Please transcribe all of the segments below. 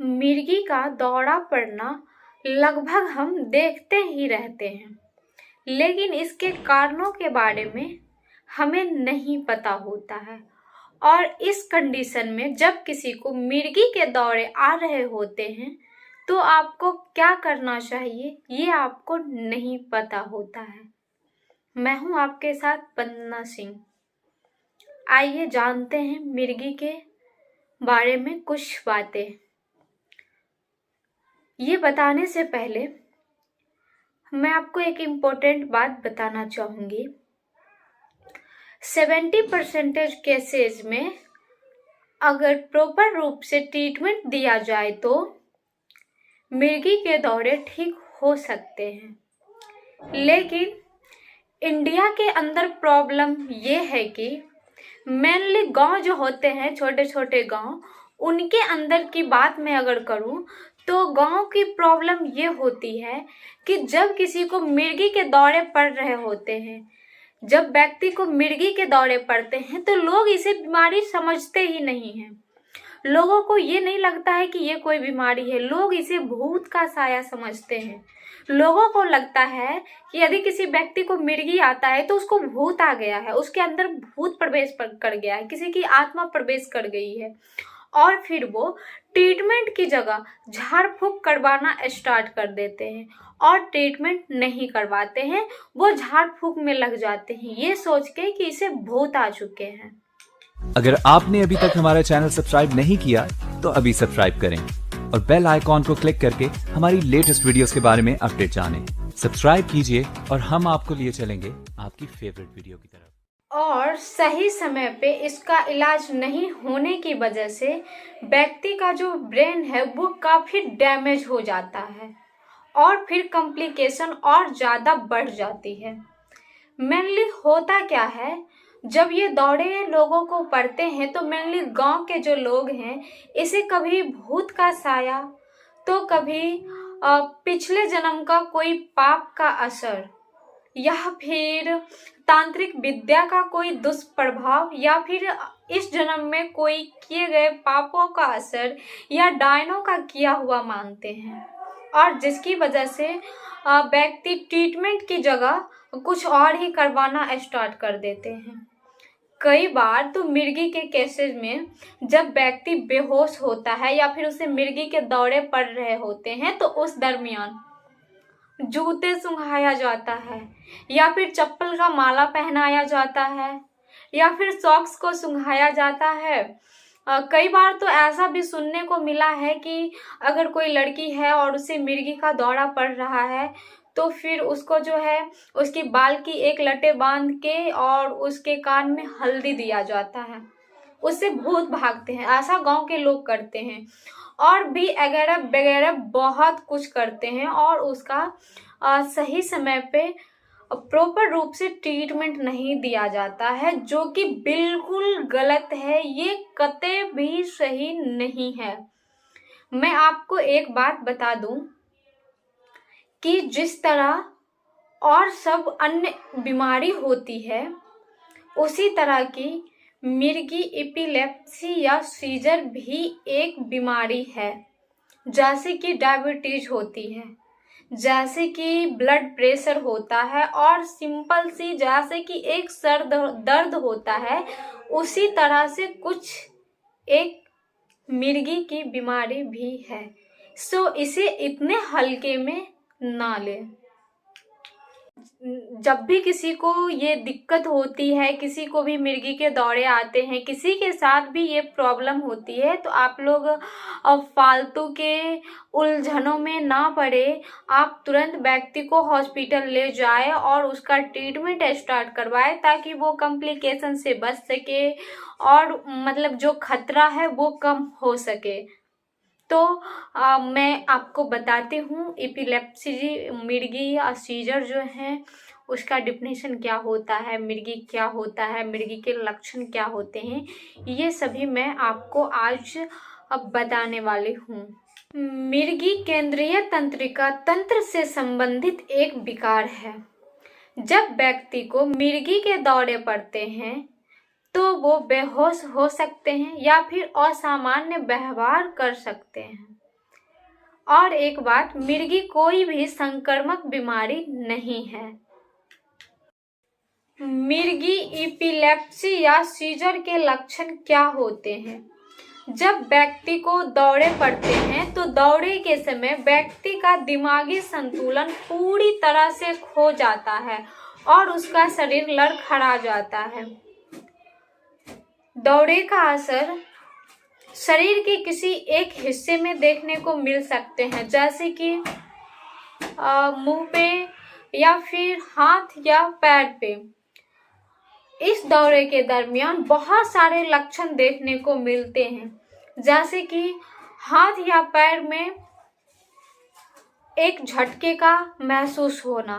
मिर्गी का दौरा पड़ना लगभग हम देखते ही रहते हैं, लेकिन इसके कारणों के बारे में हमें नहीं पता होता है। और इस कंडीशन में जब किसी को मिर्गी के दौरे आ रहे होते हैं तो आपको क्या करना चाहिए ये आपको नहीं पता होता है। मैं हूं आपके साथ वंदना सिंह। आइए जानते हैं मिर्गी के बारे में कुछ बातें। ये बताने से पहले मैं आपको एक इम्पोर्टेंट बात बताना चाहूँगी। 70% केसेस में अगर प्रॉपर रूप से ट्रीटमेंट दिया जाए तो मिर्गी के दौरे ठीक हो सकते हैं। लेकिन इंडिया के अंदर प्रॉब्लम ये है कि मेनली गांव जो होते हैं, छोटे छोटे गांव, उनके अंदर की बात मैं अगर करूं तो गांव की प्रॉब्लम ये होती है कि जब किसी को मिर्गी के दौरे पड़ रहे होते हैं, जब व्यक्ति को मिर्गी के दौरे पड़ते हैं तो लोग इसे बीमारी समझते ही नहीं हैं। लोगों को ये नहीं लगता है कि ये कोई बीमारी है, लोग इसे भूत का साया समझते हैं। लोगों को लगता है कि यदि किसी व्यक्ति को मिर्गी आता है तो उसको भूत आ गया है, उसके अंदर भूत प्रवेश कर गया है, किसी की आत्मा प्रवेश कर गई है। और फिर वो ट्रीटमेंट की जगह झाड़ फूंक करवाना स्टार्ट कर देते हैं और ट्रीटमेंट नहीं करवाते हैं, वो झाड़ फूंक में लग जाते हैं ये सोच के कि इसे भूत आ चुके हैं। अगर आपने अभी तक हमारा चैनल सब्सक्राइब नहीं किया तो अभी सब्सक्राइब करें और बेल आइकॉन को क्लिक करके हमारी लेटेस्ट वीडियोस के बारे में अपडेट जानें। सब्सक्राइब कीजिए और हम आपको लिए चलेंगे आपकी फेवरेट वीडियो की तरफ। और सही समय पे इसका इलाज नहीं होने की वजह से व्यक्ति का जो ब्रेन है वो काफ़ी डैमेज हो जाता है और फिर कॉम्प्लिकेशन और ज़्यादा बढ़ जाती है। मेनली होता क्या है, जब ये दौरे लोगों को पड़ते हैं तो मेनली गांव के जो लोग हैं इसे कभी भूत का साया तो कभी पिछले जन्म का कोई पाप का असर या फिर तांत्रिक विद्या का कोई दुष्प्रभाव या फिर इस जन्म में कोई किए गए पापों का असर या डायनों का किया हुआ मानते हैं। और जिसकी वजह से व्यक्ति ट्रीटमेंट की जगह कुछ और ही करवाना स्टार्ट कर देते हैं। कई बार तो मिर्गी के केसेस में जब व्यक्ति बेहोश होता है या फिर उसे मिर्गी के दौरे पड़ रहे होते हैं तो उस दरमियान जूते सुंघाया जाता है या फिर चप्पल का माला पहनाया जाता है या फिर सॉक्स को सुंघाया जाता है। कई बार तो ऐसा भी सुनने को मिला है कि अगर कोई लड़की है और उसे मिर्गी का दौरा पड़ रहा है तो फिर उसको जो है उसकी बाल की एक लटे बांध के और उसके कान में हल्दी दिया जाता है, उससे भूत भागते हैं। ऐसा गांव के लोग करते हैं और भी वगैरह वगैरह बहुत कुछ करते हैं और उसका सही समय पे प्रॉपर रूप से ट्रीटमेंट नहीं दिया जाता है, जो कि बिल्कुल गलत है, ये कतई भी सही नहीं है। मैं आपको एक बात बता दूं कि जिस तरह और सब अन्य बीमारी होती है उसी तरह की मिर्गी एपिलेप्सी या सीजर भी एक बीमारी है। जैसे कि डायबिटीज होती है, जैसे कि ब्लड प्रेशर होता है और सिंपल सी जैसे कि एक सर दर्द होता है, उसी तरह से कुछ एक मिर्गी की बीमारी भी है। सो इसे इतने हल्के में ना ले। जब भी किसी को ये दिक्कत होती है, किसी को भी मिर्गी के दौरे आते हैं, किसी के साथ भी ये प्रॉब्लम होती है तो आप लोग फालतू के उलझनों में ना पड़े। आप तुरंत व्यक्ति को हॉस्पिटल ले जाए और उसका ट्रीटमेंट स्टार्ट करवाए ताकि वो कॉम्प्लिकेशन से बच सके और मतलब जो खतरा है वो कम हो सके। तो मैं आपको बताती हूँ एपिलेप्सी मिर्गी या सीजर जो है उसका डिफिनेशन क्या होता है, मिर्गी क्या होता है, मिर्गी के लक्षण क्या होते हैं, ये सभी मैं आपको आज अब बताने वाली हूँ। मिर्गी केंद्रीय तंत्रिका तंत्र से संबंधित एक विकार है। जब व्यक्ति को मिर्गी के दौरे पड़ते हैं तो वो बेहोश हो सकते हैं या फिर असामान्य व्यवहार कर सकते हैं। और एक बात, मिर्गी कोई भी संक्रामक बीमारी नहीं है। मिर्गी एपिलेप्सी या सीजर के लक्षण क्या होते हैं? जब व्यक्ति को दौरे पड़ते हैं तो दौरे के समय व्यक्ति का दिमागी संतुलन पूरी तरह से खो जाता है और उसका शरीर लड़खड़ा जाता है। दौरे का असर शरीर के किसी एक हिस्से में देखने को मिल सकते हैं, जैसे कि मुंह पे या फिर हाथ या पैर पे। इस दौरे के दरमियान बहुत सारे लक्षण देखने को मिलते हैं, जैसे कि हाथ या पैर में एक झटके का महसूस होना,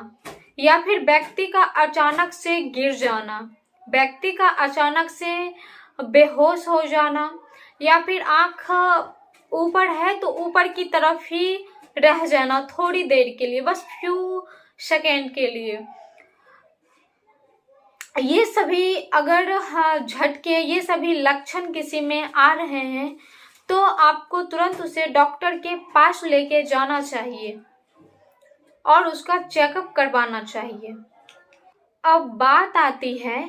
या फिर व्यक्ति का अचानक से गिर जाना, व्यक्ति का अचानक से बेहोश हो जाना, या फिर आँख ऊपर है तो ऊपर की तरफ ही रह जाना थोड़ी देर के लिए, बस फ्यू सेकेंड के लिए। ये सभी अगर झटके, ये सभी लक्षण किसी में आ रहे हैं तो आपको तुरंत उसे डॉक्टर के पास लेके जाना चाहिए और उसका चेकअप करवाना चाहिए। अब बात आती है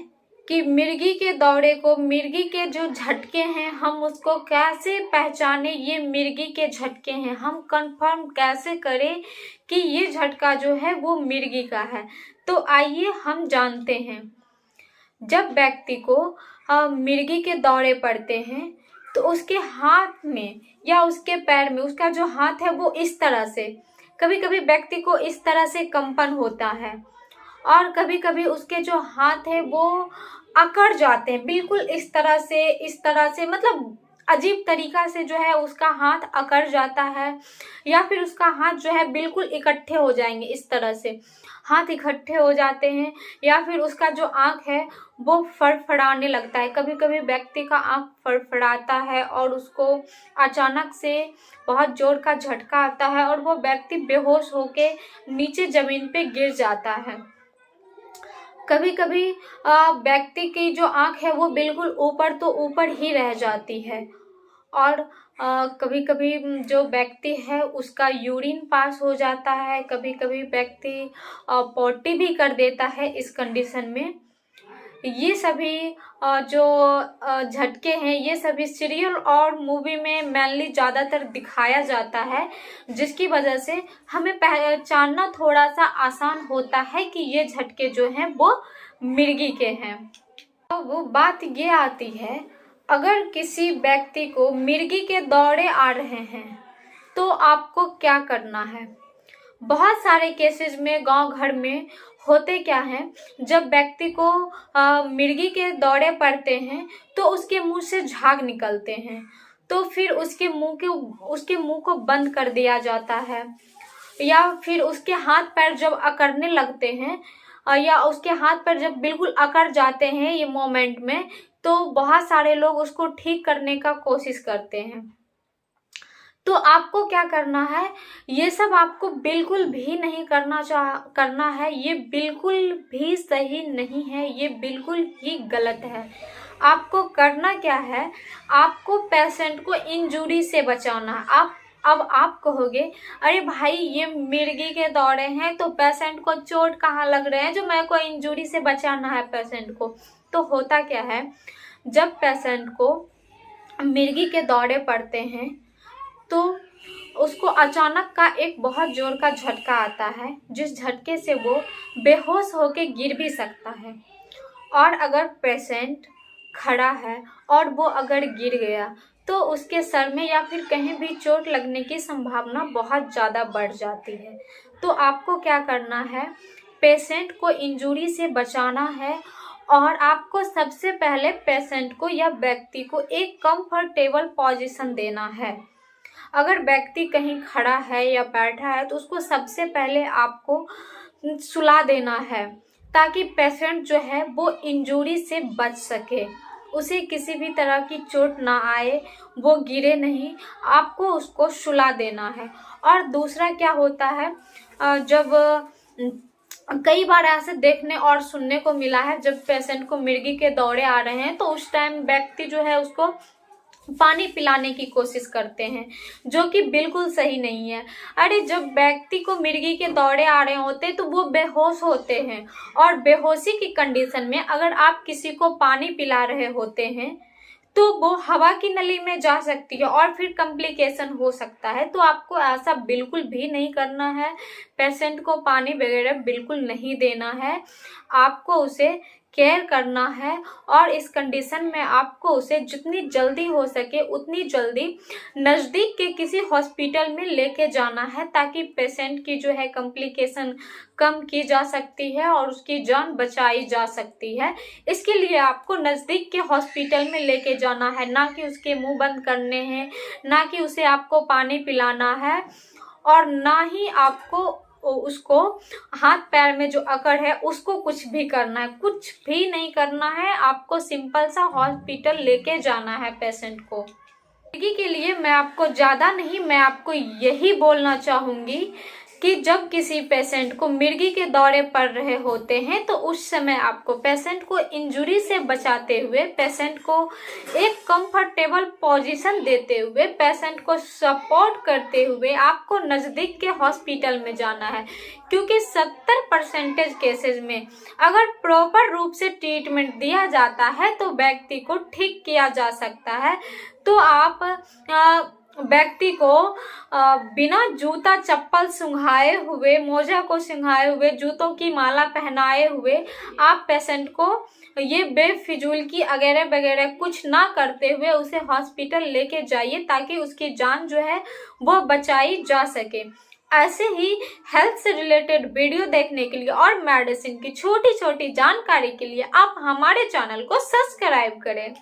कि मिर्गी के दौरे को, मिर्गी के जो झटके हैं, हम उसको कैसे पहचाने ये मिर्गी के झटके हैं, हम कंफर्म कैसे करें कि ये झटका जो है वो मिर्गी का है। तो आइए हम जानते हैं। जब व्यक्ति को मिर्गी के दौरे पड़ते हैं तो उसके हाथ में या उसके पैर में, उसका जो हाथ है वो इस तरह से, कभी कभी व्यक्ति को इस तरह से कंपन होता है और कभी कभी उसके जो हाथ है वो अकड़ जाते हैं, बिल्कुल इस तरह से, मतलब अजीब तरीका से जो है उसका हाथ अकड़ जाता है, या फिर उसका हाथ जो है बिल्कुल इकट्ठे हो जाएंगे, इस तरह से हाथ इकट्ठे हो जाते हैं, या फिर उसका जो आँख है वो फड़फड़ाने लगता है। कभी कभी व्यक्ति का आँख फड़फड़ाता है और उसको अचानक से बहुत जोर का झटका आता है और वो व्यक्ति बेहोश होके नीचे ज़मीन पे गिर जाता है। कभी कभी व्यक्ति की जो आँख है वो बिल्कुल ऊपर तो ऊपर ही रह जाती है, और कभी कभी जो व्यक्ति है उसका यूरिन पास हो जाता है, कभी कभी व्यक्ति पोटी भी कर देता है इस कंडीशन में। ये सभी जो झटके हैं ये सभी सीरियल और मूवी में मेनली ज़्यादातर दिखाया जाता है, जिसकी वजह से हमें पहचानना थोड़ा सा आसान होता है कि ये झटके जो हैं वो मिर्गी के हैं। तो वो बात ये आती है, अगर किसी व्यक्ति को मिर्गी के दौरे आ रहे हैं तो आपको क्या करना है। बहुत सारे केसेस में गांव घर में होते क्या है, जब व्यक्ति को मिर्गी के दौरे पड़ते हैं तो उसके मुंह से झाग निकलते हैं, तो फिर उसके मुंह को बंद कर दिया जाता है, या फिर उसके हाथ पैर जब अकड़ने लगते हैं या उसके हाथ पैर जब बिल्कुल अकड़ जाते हैं ये मोमेंट में, तो बहुत सारे लोग उसको ठीक करने का कोशिश करते हैं। तो आपको क्या करना है, ये सब आपको बिल्कुल भी नहीं करना है, ये बिल्कुल भी सही नहीं है, ये बिल्कुल ही गलत है। आपको करना क्या है, आपको पेशेंट को इंजरी से बचाना है। अब आप कहोगे, अरे भाई ये मिर्गी के दौरे हैं तो पेशेंट को चोट कहाँ लग रहे हैं जो मेरे को इंजरी से बचाना है पेशेंट को। तो होता क्या है, जब पेशेंट को मिर्गी के दौरे पड़ते हैं तो उसको अचानक का एक बहुत जोर का झटका आता है, जिस झटके से वो बेहोश होके गिर भी सकता है। और अगर पेशेंट खड़ा है और वो अगर गिर गया तो उसके सर में या फिर कहीं भी चोट लगने की संभावना बहुत ज़्यादा बढ़ जाती है। तो आपको क्या करना है, पेशेंट को इंजरी से बचाना है, और आपको सबसे पहले पेशेंट को या व्यक्ति को एक कंफर्टेबल पोजीशन देना है। अगर व्यक्ति कहीं खड़ा है या बैठा है तो उसको सबसे पहले आपको सुला देना है, ताकि पेशेंट जो है वो इंजरी से बच सके, उसे किसी भी तरह की चोट ना आए, वो गिरे नहीं, आपको उसको सुला देना है। और दूसरा क्या होता है, जब कई बार ऐसे देखने और सुनने को मिला है, जब पेशेंट को मिर्गी के दौरे आ रहे हैं तो उस टाइम व्यक्ति जो है उसको पानी पिलाने की कोशिश करते हैं, जो कि बिल्कुल सही नहीं है। अरे जब व्यक्ति को मिर्गी के दौरे आ रहे होते हैं तो वो बेहोश होते हैं, और बेहोशी की कंडीशन में अगर आप किसी को पानी पिला रहे होते हैं तो वो हवा की नली में जा सकती है और फिर कॉम्प्लिकेशन हो सकता है। तो आपको ऐसा बिल्कुल भी नहीं करना है। पेशेंट को पानी वगैरह बिल्कुल नहीं देना है, आपको उसे केयर करना है, और इस कंडीशन में आपको उसे जितनी जल्दी हो सके उतनी जल्दी नज़दीक के किसी हॉस्पिटल में लेके जाना है, ताकि पेशेंट की जो है कॉम्प्लिकेशन कम की जा सकती है और उसकी जान बचाई जा सकती है। इसके लिए आपको नज़दीक के हॉस्पिटल में लेके जाना है, ना कि उसके मुंह बंद करने हैं, ना कि उसे आपको पानी पिलाना है, और ना ही आपको उसको हाथ पैर में जो अकड़ है उसको कुछ भी करना है। कुछ भी नहीं करना है, आपको सिंपल सा हॉस्पिटल लेके जाना है पेशेंट को। मिर्गी के लिए मैं आपको ज़्यादा नहीं, मैं आपको यही बोलना चाहूँगी कि जब किसी पेशेंट को मिर्गी के दौरे पड़ रहे होते हैं तो उस समय आपको पेशेंट को इंजरी से बचाते हुए, पेशेंट को एक कंफर्टेबल पोजीशन देते हुए, पेशेंट को सपोर्ट करते हुए आपको नज़दीक के हॉस्पिटल में जाना है। क्योंकि 70% केसेस में अगर प्रॉपर रूप से ट्रीटमेंट दिया जाता है तो व्यक्ति को ठीक किया जा सकता है। तो आप व्यक्ति को बिना जूता चप्पल सूंघाए हुए, मोजा को सूंघाए हुए, जूतों की माला पहनाए हुए आप पेशेंट को ये बेफिजूल की वगैरह वगैरह कुछ ना करते हुए उसे हॉस्पिटल लेके जाइए, ताकि उसकी जान जो है वो बचाई जा सके। ऐसे ही हेल्थ से रिलेटेड वीडियो देखने के लिए और मेडिसिन की छोटी छोटी जानकारी के लिए आप हमारे चैनल को सब्सक्राइब करें।